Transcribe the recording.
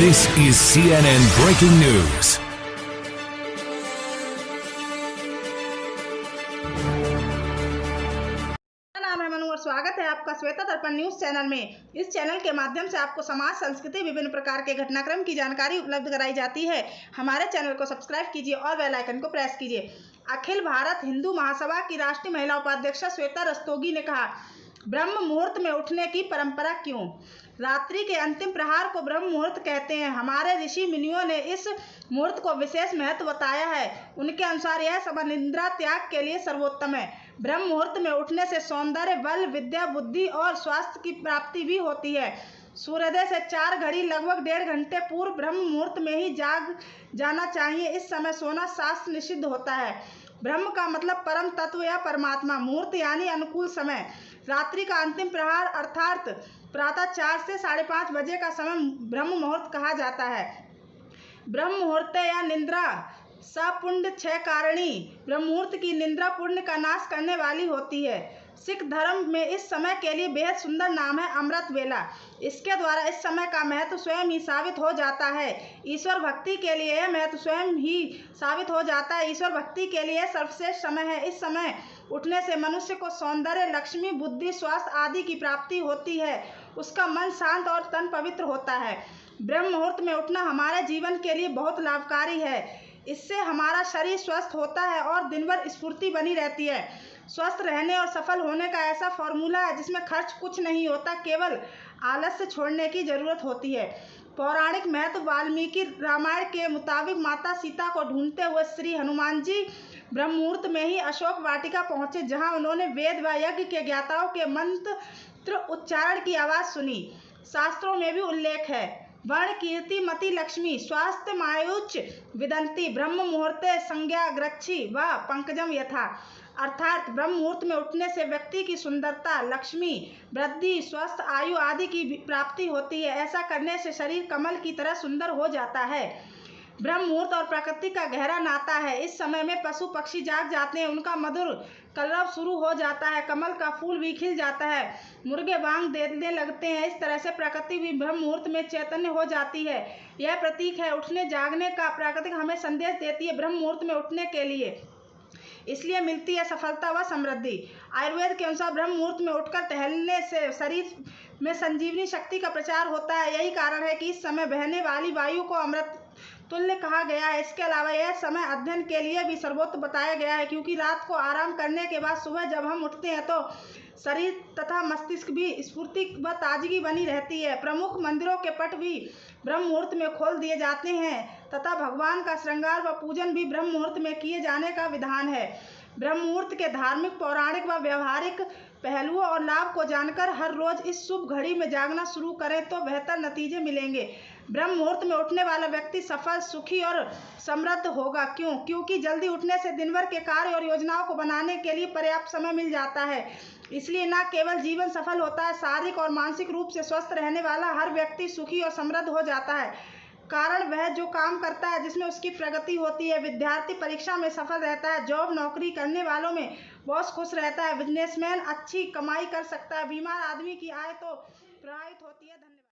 This is CNN Breaking News. नाम है मनु और स्वागत है आपका श्वेता दर्पण न्यूज चैनल में। इस चैनल के माध्यम से आपको समाज, संस्कृति, विभिन्न प्रकार के घटनाक्रम की जानकारी उपलब्ध कराई जाती है। हमारे चैनल को सब्सक्राइब कीजिए और बेल आइकन को प्रेस कीजिए। अखिल भारत हिंदू महासभा की राष्ट्रीय महिला उपाध्यक्ष श्वेता रस्तोगी ने कहा, ब्रह्म मुहूर्त में उठने की परंपरा क्यों? रात्रि के अंतिम प्रहार को ब्रह्म मुहूर्त कहते हैं। हमारे ऋषि मुनियों ने इस मुहूर्त को विशेष महत्व बताया है। उनके अनुसार यह समय निद्रा त्याग के लिए सर्वोत्तम है। ब्रह्म मुहूर्त में उठने से सौंदर्य, बल, विद्या, बुद्धि और स्वास्थ्य की प्राप्ति भी होती है। सूर्योदय से 4 घड़ी लगभग 1.5 घंटे पूर्व ब्रह्म मुहूर्त में ही जाग जाना चाहिए। इस समय सोना शास्त्र निषिद्ध होता है। ब्रह्म का मतलब परम तत्व या परमात्मा। मुहूर्त यानी अनुकूल समय। रात्रि का अंतिम प्रहार अर्थात प्रातः 4 से 5:30 बजे का समय ब्रह्म मुहूर्त कहा जाता है। ब्रह्म मुहूर्त या निद्रा सपुण्य 6 कारणी। ब्रह्म मुहूर्त की निद्रा पुण्य का नाश करने वाली होती है। सिख धर्म में इस समय के लिए बेहद सुंदर नाम है अमृत वेला। इसके द्वारा इस समय का महत्व स्वयं ही साबित हो जाता है। ईश्वर भक्ति के लिए यह महत्व स्वयं ही साबित हो जाता है। ईश्वर भक्ति के लिए सर्वश्रेष्ठ समय है। इस समय उठने से मनुष्य को सौंदर्य, लक्ष्मी, बुद्धि, स्वास्थ्य आदि की प्राप्ति होती है। उसका मन शांत और तन पवित्र होता है। ब्रह्म मुहूर्त में उठना हमारे जीवन के लिए बहुत लाभकारी है। इससे हमारा शरीर स्वस्थ होता है और दिन भर स्फूर्ति बनी रहती है। स्वस्थ रहने और सफल होने का ऐसा फॉर्मूला है जिसमें खर्च कुछ नहीं होता, केवल आलस्य छोड़ने की जरूरत होती है। पौराणिक महत्व वाल्मीकि रामायण के मुताबिक माता सीता को ढूंढते हुए श्री हनुमान जी ब्रह्म मुहूर्त में ही अशोक वाटिका पहुंचे, जहां उन्होंने वेद व यज्ञ के ज्ञाताओं के मंत्र उच्चारण की आवाज सुनी। शास्त्रों में भी उल्लेख है, वर्ण कीर्ति मति लक्ष्मी स्वास्थ्य मायुच विदंती ब्रह्म मुहूर्ते संज्ञा गृक्षी व पंकजम यथा। अर्थात ब्रह्म मुहूर्त में उठने से व्यक्ति की सुंदरता, लक्ष्मी, वृद्धि, स्वस्थ आयु आदि की प्राप्ति होती है। ऐसा करने से शरीर कमल की तरह सुंदर हो जाता है। ब्रह्म मुहूर्त और प्रकृति का गहरा नाता है। इस समय में पशु पक्षी जाग जाते हैं, उनका मधुर कलरव शुरू हो जाता है, कमल का फूल भी खिल जाता है, मुर्गे बांग देने लगते हैं। इस तरह से प्रकृति भी ब्रह्म मुहूर्त में चैतन्य हो जाती है। यह प्रतीक है उठने जागने का। प्रकृति हमें संदेश देती है ब्रह्म मुहूर्त में उठने के लिए, इसलिए मिलती है सफलता व समृद्धि। आयुर्वेद के अनुसार ब्रह्म मुहूर्त में उठकर टहलने से शरीर में संजीवनी शक्ति का प्रचार होता है। यही कारण है कि इस समय बहने वाली वायु को अमृत तुल्य कहा गया है। इसके अलावा यह समय अध्ययन के लिए भी सर्वोत्तम बताया गया है, क्योंकि रात को आराम करने के बाद सुबह जब हम उठते हैं तो शरीर तथा मस्तिष्क भी स्फूर्ति व ताजगी बनी रहती है। प्रमुख मंदिरों के पट भी ब्रह्म मुहूर्त में खोल दिए जाते हैं तथा भगवान का श्रृंगार व पूजन भी ब्रह्म मुहूर्त में किए जाने का विधान है। ब्रह्म मुहूर्त के धार्मिक, पौराणिक व व्यवहारिक पहलुओं और लाभ को जानकर हर रोज इस शुभ घड़ी में जागना शुरू करें तो बेहतर नतीजे मिलेंगे। ब्रह्म मुहूर्त में उठने वाला व्यक्ति सफल, सुखी और समृद्ध होगा। क्यों? क्योंकि जल्दी उठने से दिन भर के कार्य और योजनाओं को बनाने के लिए पर्याप्त समय मिल जाता है। इसलिए न केवल जीवन सफल होता है, शारीरिक और मानसिक रूप से स्वस्थ रहने वाला हर व्यक्ति सुखी और समृद्ध हो जाता है। कारण वह जो काम करता है जिसमें उसकी प्रगति होती है। विद्यार्थी परीक्षा में सफल रहता है, जॉब नौकरी करने वालों में बॉस खुश रहता है, बिजनेसमैन अच्छी कमाई कर सकता है, बीमार आदमी की आय तो प्रभावित होती है। धन्यवाद।